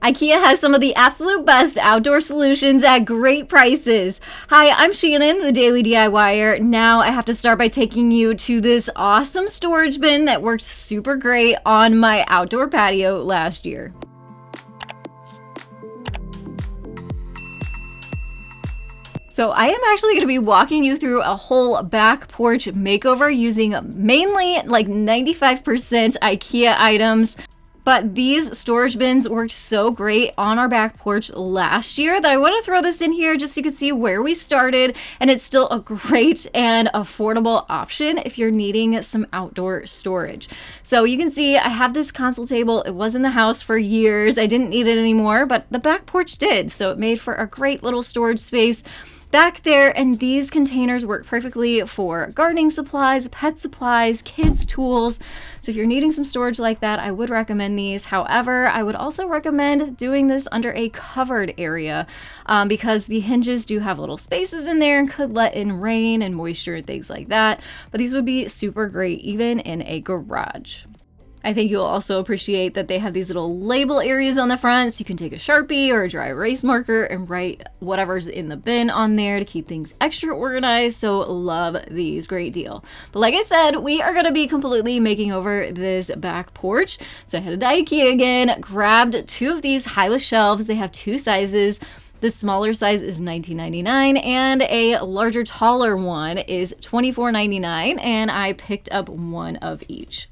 IKEA has some of the absolute best outdoor solutions at great prices. Hi, I'm Shannon, the Daily DIYer. Now I have to start by taking you to this awesome storage bin that worked super great on my outdoor patio last year. So I am actually going to be walking you through a whole back porch makeover using mainly like 95% IKEA items. But these storage bins worked so great on our back porch last year that I want to throw this in here just so you can see where we started. And it's still a great and affordable option if you're needing some outdoor storage. So you can see I have this console table. It was in the house for years. I didn't need it anymore, but the back porch did. So it made for a great little storage space back there, and these containers work perfectly for gardening supplies, pet supplies, kids' tools. So if you're needing some storage like that, I would recommend these. However, I would also recommend doing this under a covered area because the hinges do have little spaces in there and could let in rain and moisture and things like that. But these would be super great even in a garage. I think you'll also appreciate that they have these little label areas on the front, so you can take a Sharpie or a dry erase marker and write whatever's in the bin on there to keep things extra organized. So love these, great deal. But like I said, we are going to be completely making over this back porch. So I headed to IKEA again, grabbed two of these HYLLIS shelves. They have two sizes. The smaller size is $19.99 and a larger, taller one is $24.99, and I picked up one of each.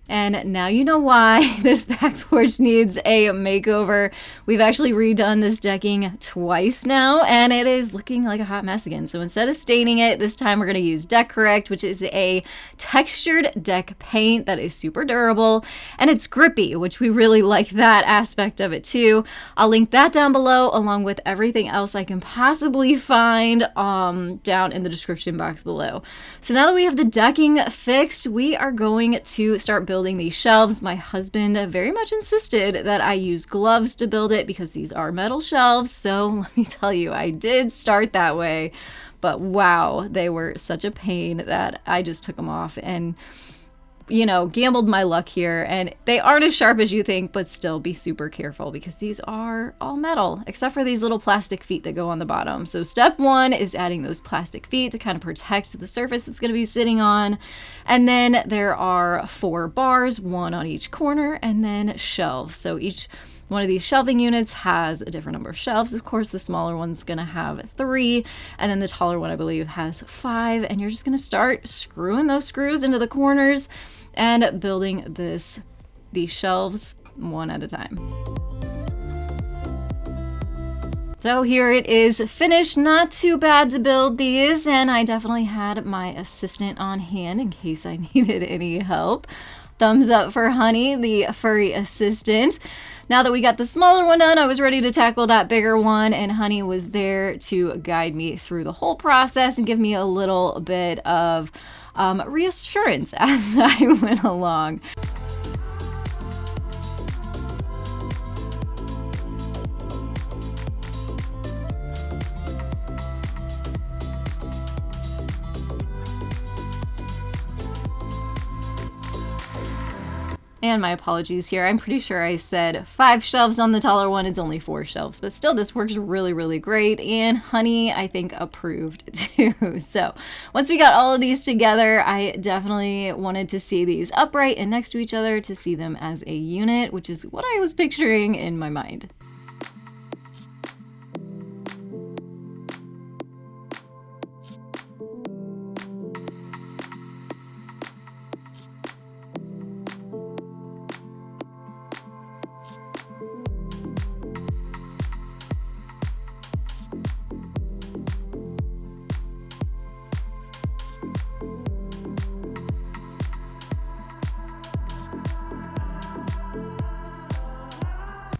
And now you know why this back porch needs a makeover. We've actually redone this decking twice now, and it is looking like a hot mess again. So instead of staining it, this time we're going to use Deck Correct, which is a textured deck paint that is super durable, and it's grippy, which we really like that aspect of it too. I'll link that down below along with everything else I can possibly find down in the description box below. So now that we have the decking fixed, we are going to start building these shelves. My husband very much insisted that I use gloves to build it because these are metal shelves. So let me tell you, I did start that way, but wow, they were such a pain that I just took them off and, you know, gambled my luck here. And they aren't as sharp as you think, but still be super careful because these are all metal, except for these little plastic feet that go on the bottom. So step one is adding those plastic feet to kind of protect the surface it's going to be sitting on. And then there are 4 bars, one on each corner, and then shelves. So each one of these shelving units has a different number of shelves. Of course, the smaller one's going to have 3, and then the taller one, I believe, has 5. And you're just going to start screwing those screws into the corners and building these shelves one at a time. So here it is finished. Not too bad to build these, and I definitely had my assistant on hand in case I needed any help. Thumbs up for Honey, the furry assistant. Now that we got the smaller one done, I was ready to tackle that bigger one, and Honey was there to guide me through the whole process and give me a little bit of reassurance as I went along. And my apologies here. I'm pretty sure I said 5 shelves on the taller one. It's only 4 shelves, but still this works really, really great. And Honey, I think, approved too. So once we got all of these together, I definitely wanted to see these upright and next to each other to see them as a unit, which is what I was picturing in my mind.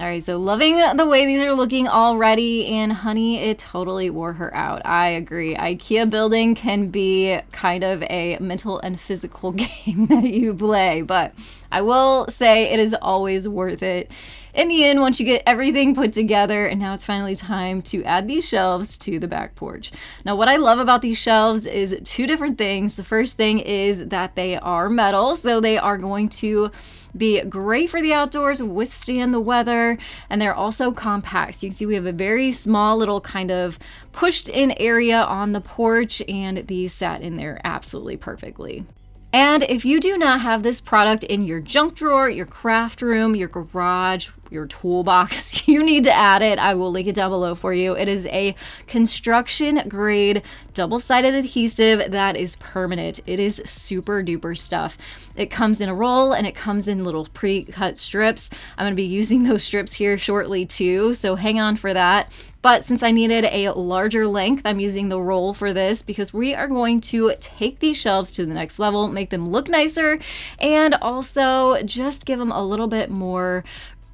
All right, so loving the way these are looking already, and Honey, it totally wore her out. I agree. IKEA building can be kind of a mental and physical game that you play, but I will say it is always worth it. In the end, once you get everything put together, and now it's finally time to add these shelves to the back porch. Now, what I love about these shelves is 2 different things. The first thing is that they are metal, so they are going to be great for the outdoors, withstand the weather, and they're also compact. So you can see we have a very small little kind of pushed in area on the porch, and these sat in there absolutely perfectly. And if you do not have this product in your junk drawer, your craft room, your garage, your toolbox, you need to add it. I will link it down below for you. It is a construction grade double-sided adhesive that is permanent. It is super duper stuff. It comes in a roll and it comes in little pre-cut strips. I'm going to be using those strips here shortly too, so hang on for that. But since I needed a larger length, I'm using the roll for this because we are going to take these shelves to the next level, make them look nicer, and also just give them a little bit more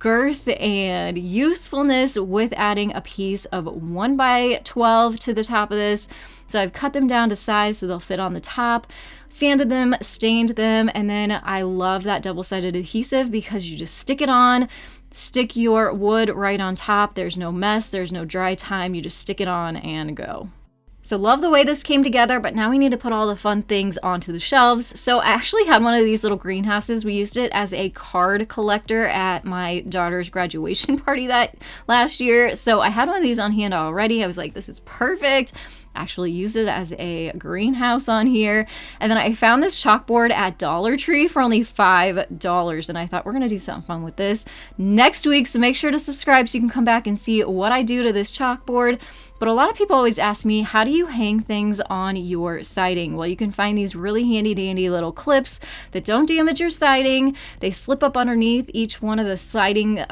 girth and usefulness with adding a piece of 1x12 to the top of this. So I've cut them down to size so they'll fit on the top, sanded them, stained them, and then I love that double-sided adhesive because you just stick it on, stick your wood right on top. There's no mess, there's no dry time, you just stick it on and go. So love the way this came together, but now we need to put all the fun things onto the shelves. So I actually had one of these little greenhouses. We used it as a card collector at my daughter's graduation party that last year. So I had one of these on hand already. I was like, this is perfect. Actually used it as a greenhouse on here. And then I found this chalkboard at Dollar Tree for only $5. And I thought we're going to do something fun with this next week. So make sure to subscribe so you can come back and see what I do to this chalkboard. But a lot of people always ask me, how do you hang things on your siding? Well, you can find these really handy dandy little clips that don't damage your siding. They slip up underneath each one of the siding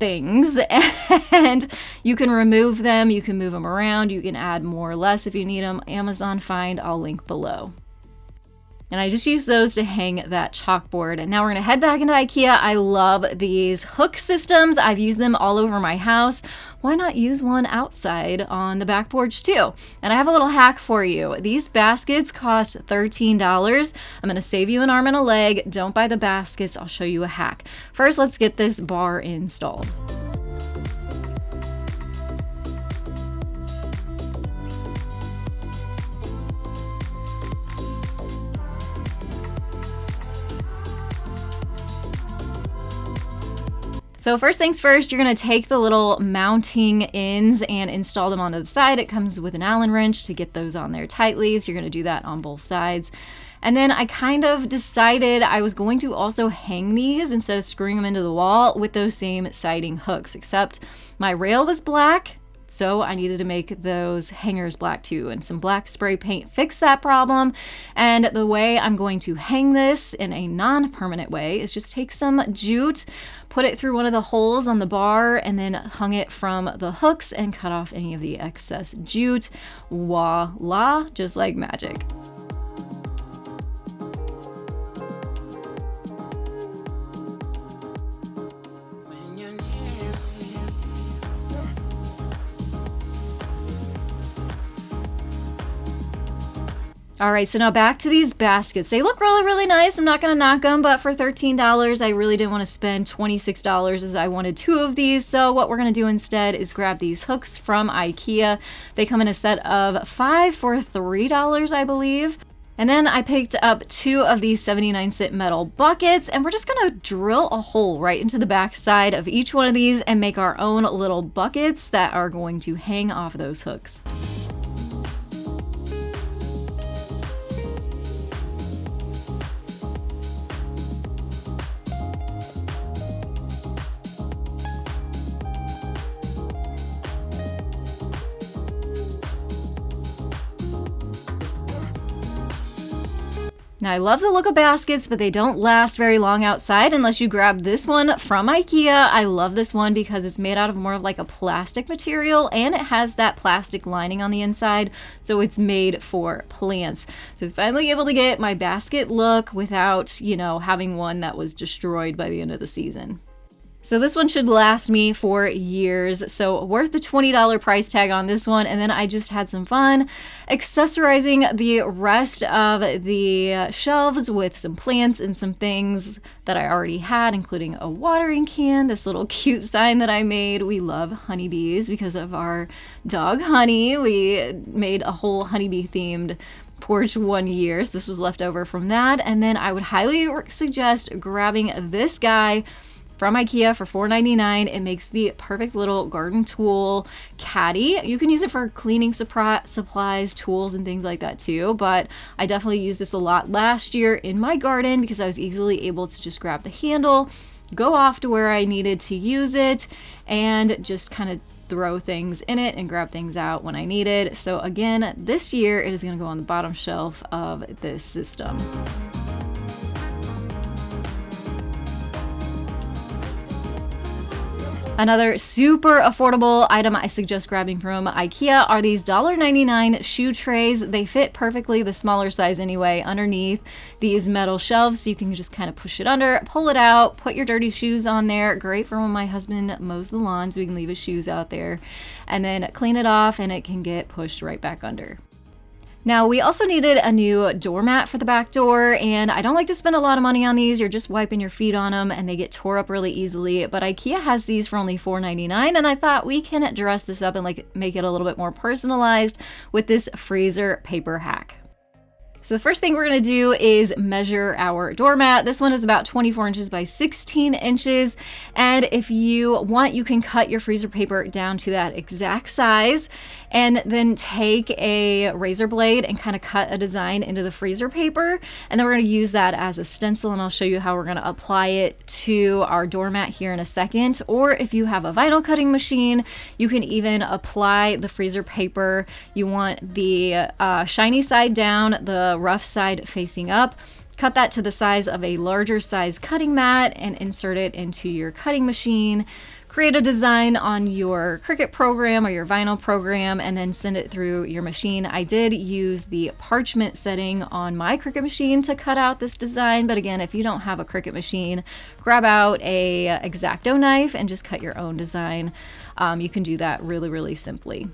things, and you can remove them, you can move them around, you can add more or less if you need them. Amazon find, I'll link below. And I just use those to hang that chalkboard. And now we're gonna head back into IKEA. I love these hook systems. I've used them all over my house. Why not use one outside on the back porch too? And I have a little hack for you. These baskets cost $13. I'm gonna save you an arm and a leg. Don't buy the baskets, I'll show you a hack. First, let's get this bar installed. So first things first, you're gonna take the little mounting ends and install them onto the side. It comes with an Allen wrench to get those on there tightly. So you're gonna do that on both sides. And then I kind of decided I was going to also hang these instead of screwing them into the wall with those same siding hooks, except my rail was black. So I needed to make those hangers black too, and some black spray paint fixed that problem. And the way I'm going to hang this in a non-permanent way is just take some jute, put it through one of the holes on the bar, and then hung it from the hooks and cut off any of the excess jute. Voila, just like magic. All right, so now back to these baskets. They look really, really nice. I'm not gonna knock them, but for $13, I really didn't wanna spend $26 as I wanted 2 of these. So what we're gonna do instead is grab these hooks from IKEA. They come in a set of 5 for $3, I believe. And then I picked up 2 of these 79-cent metal buckets, and we're just gonna drill a hole right into the back side of each one of these and make our own little buckets that are going to hang off those hooks. Now I love the look of baskets, but they don't last very long outside unless you grab this one from IKEA. I love this one because it's made out of more of like a plastic material, and it has that plastic lining on the inside, so it's made for plants. So I was finally able to get my basket look without, you know, having one that was destroyed by the end of the season. So this one should last me for years, so worth the $20 price tag on this one. And then I just had some fun accessorizing the rest of the shelves with some plants and some things that I already had, including a watering can, this little cute sign that I made. We love honeybees because of our dog Honey. We made a whole honeybee themed porch one year. So this was left over from that. And then I would highly suggest grabbing this guy from IKEA for $4.99. It makes the perfect little garden tool caddy. You can use it for cleaning supplies, tools, and things like that too. But I definitely used this a lot last year in my garden because I was easily able to just grab the handle, go off to where I needed to use it, and just kind of throw things in it and grab things out when I needed. So again, this year it is going to go on the bottom shelf of this system. Another super affordable item I suggest grabbing from IKEA are these $1.99 shoe trays. They fit perfectly, the smaller size anyway, underneath these metal shelves. So you can just kind of push it under, pull it out, put your dirty shoes on there. Great for when my husband mows the lawn so we can leave his shoes out there. And then clean it off and it can get pushed right back under. Now, we also needed a new doormat for the back door, and I don't like to spend a lot of money on these. You're just wiping your feet on them and they get tore up really easily, but IKEA has these for only $4.99, and I thought we can dress this up and make it a little bit more personalized with this freezer paper hack. So the first thing we're going to do is measure our doormat. This one is about 24 inches by 16 inches. And if you want, you can cut your freezer paper down to that exact size and then take a razor blade and kind of cut a design into the freezer paper. And then we're going to use that as a stencil, and I'll show you how we're going to apply it to our doormat here in a second. Or if you have a vinyl cutting machine, you can even apply the freezer paper. You want the shiny side down, the rough side facing up. Cut that to the size of a larger size cutting mat and insert it into your cutting machine. Create a design on your Cricut program or your vinyl program and then send it through your machine. I did use the parchment setting on my Cricut machine to cut out this design, but again, if you don't have a Cricut machine, grab out a X-Acto knife and just cut your own design. You can do that really, really simply.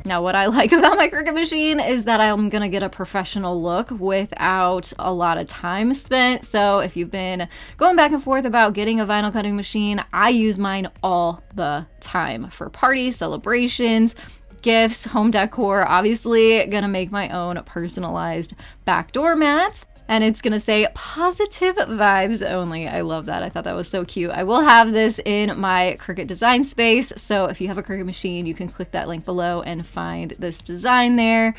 Now, what I like about my Cricut machine is that I'm going to get a professional look without a lot of time spent. So if you've been going back and forth about getting a vinyl cutting machine, I use mine all the time for parties, celebrations, gifts, home decor. Obviously, going to make my own personalized back door mats. And it's going to say positive vibes only. I love that. I thought that was so cute. I will have this in my Cricut design space. So if you have a Cricut machine, you can click that link below and find this design there.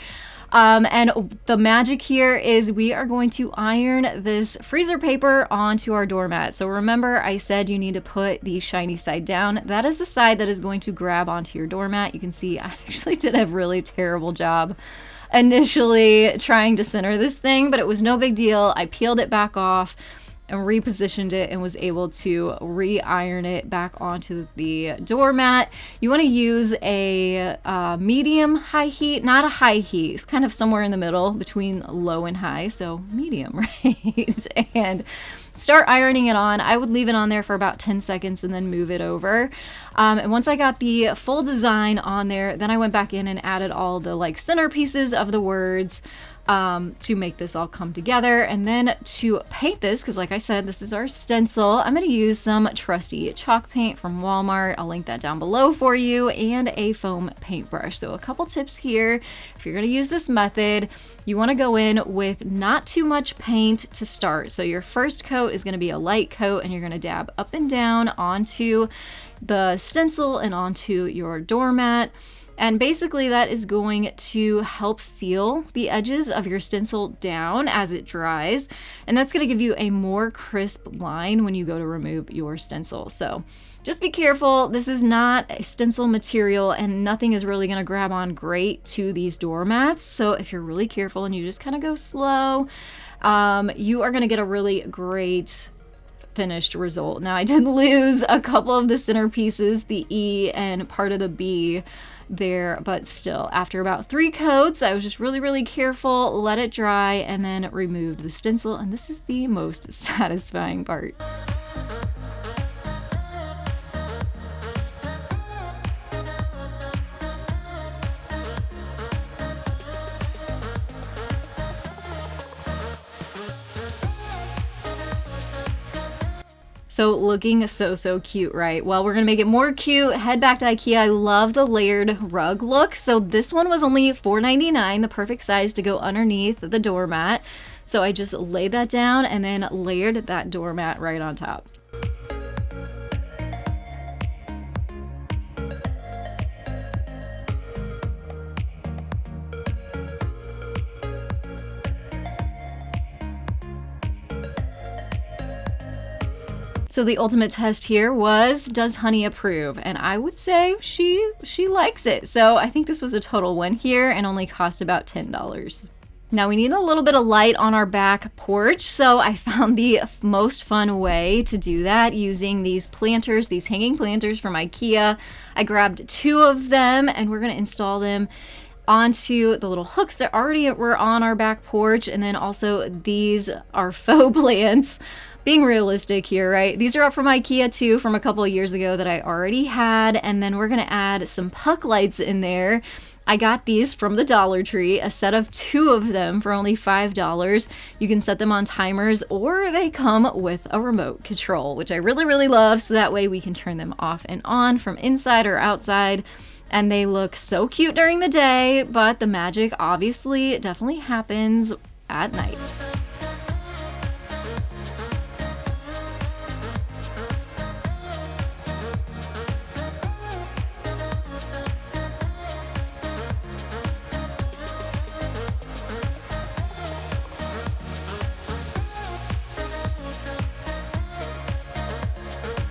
And the magic here is we are going to iron this freezer paper onto our doormat. So remember, I said you need to put the shiny side down. That is the side that is going to grab onto your doormat. You can see I actually did a really terrible job initially trying to center this thing, but it was no big deal. I peeled it back off and repositioned it and was able to re-iron it back onto the doormat. You want to use a medium high heat, not a high heat. It's kind of somewhere in the middle between low and high, so medium, right? And start ironing it on. I would leave it on there for about 10 seconds and then move it over. And once I got the full design on there, then I went back in and added all the center pieces of the words to make this all come together. And then to paint this, because like I said, this is our stencil, I'm going to use some trusty chalk paint from Walmart. I'll link that down below for you, and a foam paintbrush. So a couple tips here. If you're going to use this method, you want to go in with not too much paint to start. So your first coat is going to be a light coat, and you're going to dab up and down onto the stencil and onto your doormat. And basically that is going to help seal the edges of your stencil down as it dries. And that's going to give you a more crisp line when you go to remove your stencil. So just be careful. This is not a stencil material and nothing is really going to grab on great to these doormats. So if you're really careful and you just kind of go slow, you are going to get a really great finished result. Now I did lose a couple of the center pieces, the E and part of the B there, but still, after about 3 coats, I was just really, really careful, let it dry, and then removed the stencil, and this is the most satisfying part. So looking so cute, right? Well, we're gonna make it more cute. Head back to IKEA. I love the layered rug look. So this one was only $4.99, the perfect size to go underneath the doormat. So I just laid that down and then layered that doormat right on top. So the ultimate test here was, does Honey approve? And I would say she likes it. So I think this was a total win here and only cost about $10. Now we need a little bit of light on our back porch, so I found the most fun way to do that using these planters, these hanging planters from IKEA. I grabbed 2 of them and we're gonna install them onto the little hooks that already were on our back porch. And then also these are faux plants. Being realistic here, right? These are up from IKEA too, from a couple of years ago that I already had. And then we're gonna add some puck lights in there. I got these from the Dollar Tree, a set of 2 of them for only $5. You can set them on timers or they come with a remote control, which I really love. So that way we can turn them off and on from inside or outside. And they look so cute during the day, but the magic obviously definitely happens at night.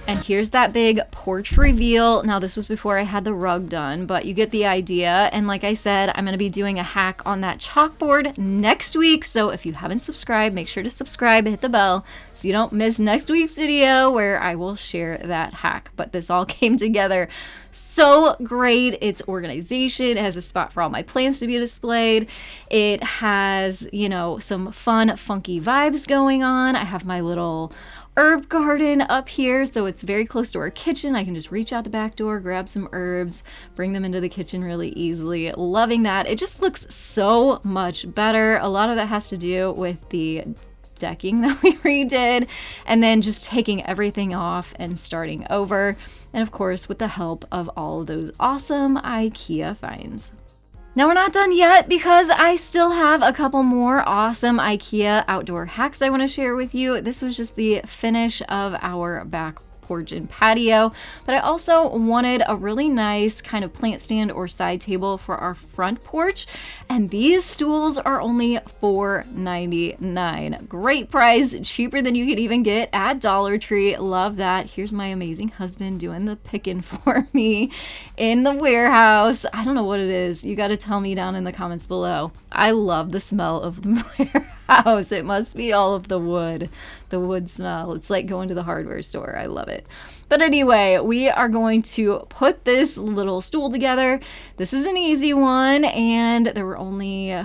And here's that big porch reveal. Now this was before I had the rug done, but you get the idea. And like I said, I'm gonna be doing a hack on that chalkboard next week. So if you haven't subscribed, make sure to subscribe, hit the bell so you don't miss next week's video where I will share that hack. But this all came together so great. It's organization. It has a spot for all my plants to be displayed. It has, you know, some fun, funky vibes going on. I have my little herb garden up here, so it's very close to our kitchen. I can just reach out the back door, grab some herbs, bring them into the kitchen really easily. Loving that. It just looks so much better. A lot of that has to do with the decking that we redid, and then just taking everything off and starting over. And of course, with the help of all of those awesome IKEA finds. Now we're not done yet because I still have a couple more awesome IKEA outdoor hacks I want to share with you. This was just the finish of our back porch and patio, but I also wanted a really nice kind of plant stand or side table for our front porch, and these stools are only $4.99. Great price, cheaper than you could even get at Dollar Tree. Love that. Here's my amazing husband doing the picking for me in the warehouse. I don't know what it is. You got to tell me down in the comments below. I love the smell of the warehouse. It must be all of the wood smell. It's like going to the hardware store. I love it. But anyway, we are going to put this little stool together. This is an easy one, and there were only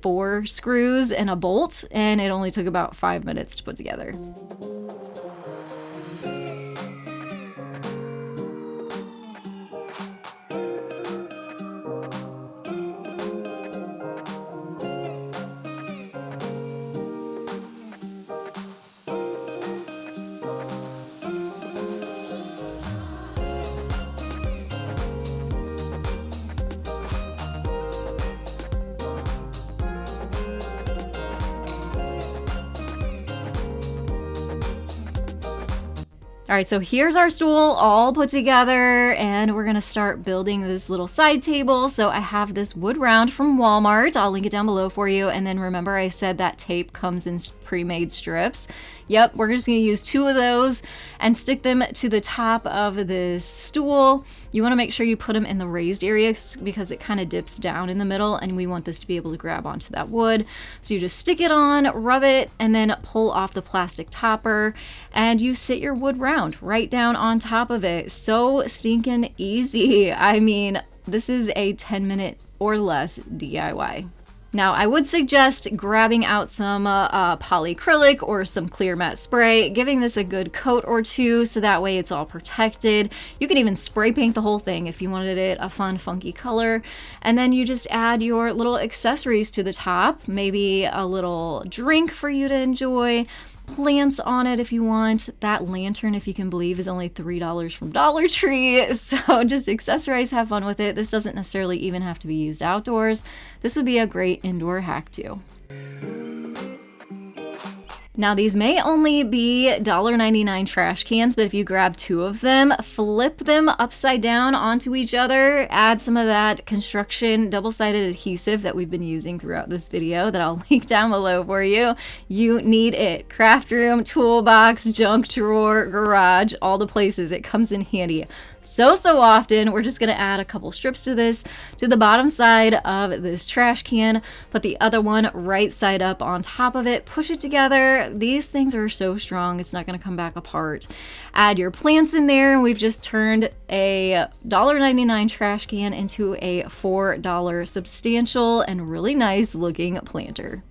4 screws and a bolt, and it only took about 5 minutes to put together. All right, so here's our stool all put together, and we're gonna start building this little side table. So I have this wood round from Walmart. I'll link it down below for you. And then remember I said that tape comes in pre-made strips. Yep, we're just gonna use 2 of those and stick them to the top of this stool. You wanna make sure you put them in the raised area because it kind of dips down in the middle, and we want this to be able to grab onto that wood. So you just stick it on, rub it, and then pull off the plastic topper, and you sit your wood round right down on top of it. So stinking easy. I mean, this is a 10-minute or less DIY. Now, I would suggest grabbing out some polyacrylic or some clear matte spray, giving this a good coat or 2 so that way it's all protected. You could even spray paint the whole thing if you wanted it a fun, funky color. And then you just add your little accessories to the top, maybe a little drink for you to enjoy, plants on it if you want. That lantern, if you can believe, is only $3 from Dollar Tree. So just accessorize, have fun with it. This doesn't necessarily even have to be used outdoors. This would be a great indoor hack too. Now these may only be $1.99 trash cans, but if you grab 2 of them, flip them upside down onto each other, add some of that construction double-sided adhesive that we've been using throughout this video that I'll link down below for you. You need it. Craft room, toolbox, junk drawer, garage, all the places. It comes in handy so often. We're just gonna add a couple strips to this, to the bottom side of this trash can, put the other one right side up on top of it, push it together. These things are so strong, it's not gonna come back apart. Add your plants in there. We've just turned a $1.99 trash can into a $4 substantial and really nice looking planter.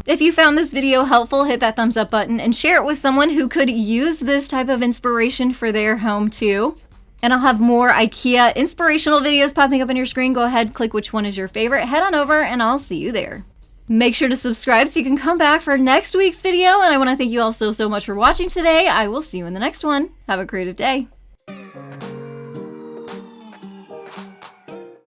If you found this video helpful, hit that thumbs up button and share it with someone who could use this type of inspiration for their home too. And I'll have more IKEA inspirational videos popping up on your screen. Go ahead, click which one is your favorite, head on over, and I'll see you there. Make sure to subscribe so you can come back for next week's video. And I want to thank you all so much for watching today. I will see you in the next one. Have a creative day.